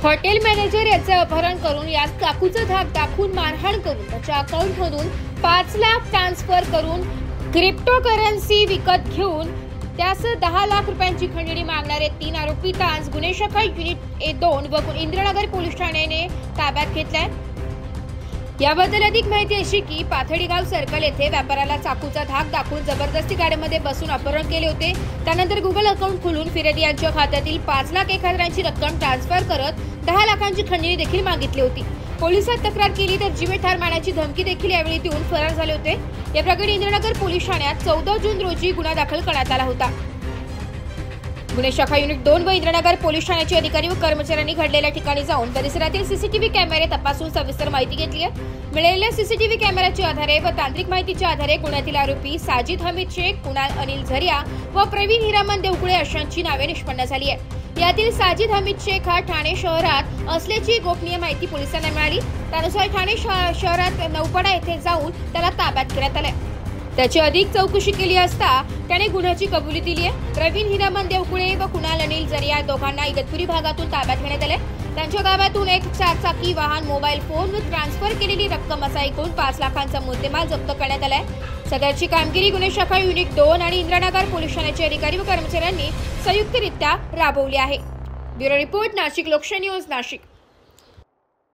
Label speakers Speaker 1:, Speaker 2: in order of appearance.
Speaker 1: Hotel manager याचे अपहरण करून यास चाकूचा धाक दाखवून मारहाण करून त्याच्या अकाउंटमधून 5 लाख ट्रान्सफर करून क्रिप्टोकरन्सी विकत घेऊन त्यास 10 लाख रुपयांची खंडणी मागणारे 3 आरोपी आज गुन्हे शाखा युनिट A2 व इंद्रनगर पोलीस ठाण्याने ताब्यात घेतलाय। याबद्दल अधिक माहिती अशी की पाथडीगाव सर्कल येथे व्यापाऱ्याला चाकूचा धाक दाखवून जबरदस्ती गाडीमध्ये बसून अपहरण केले होते। त्यानंतर गुगल अकाउंट खोलून फिर्यादी यांच्या खात्यातील 5,01,000ची रक्कम ट्रान्सफर करत 10 लाखांची खंडणी देखील मागितली होती। पोलिसात तक्रार केली तर जीवे ठार मारण्याची धमकी देखील यावेळी देऊन फरार झाले होते। या प्रकरणी इंद्रनगर पोलीस ठाण्यात 14 जून रोजी गुन्हा दाखल करण्यात आला होता। गुन्हे शाखा युनिट 2 व इंद्रनगर पोलीस ठाण्याचे अधिकारी व कर्मचाऱ्यांनी घडलेल्या ठिकाणी जाऊन परिसरातील सीसीटीव्ही कॅमेरे तपासून सविस्तर माहिती घेतली आहे। मिळालेल्या सीसीटीव्ही कॅमेऱ्याच्या आधारे व तांत्रिक माहितीच्या आधारे गुन्ह्यातील आरोपी साजिद हमीद शेख, कुणाल अनिल झरिया व प्रवीण हिरामन देवकुळे अशांची नावे निष्पन्न झाली आहे। यातील साजिद हमीद शेख हा ठाणे शहरात असल्याची गोपनीय माहिती पोलिसांना मिळाली। त्यानुसार ठाणे शहरात नौपाडा येथे जाऊन त्याला ताब्यात घेण्यात आले। त्याची अधिक चौकशी केली असता त्याने गुन्ह्याची कबुली दिली आहे। प्रवीण हिरामन देवकुळे व कुणाल अनिल झरिया दोघांना इगतपुरी भागातून ताब्यात घेण्यात आले। त्यांच्या गावातून एक 4-चाकी वाहन, मोबाईल फोन व ट्रान्सफर केलेली रक्कम असा एकूण 5 लाखांचा मुद्देमाल जप्त करण्यात आलाय। सदरची कामगिरी गुन्हे शाखा युनिट 2 आणि इंद्रनगर पोलीस ठाण्याचे अधिकारी व कर्मचाऱ्यांनी संयुक्तरित्या राबवली आहे। ब्युरो रिपोर्ट, नाशिक लोकशाही न्यूज, नाशिक।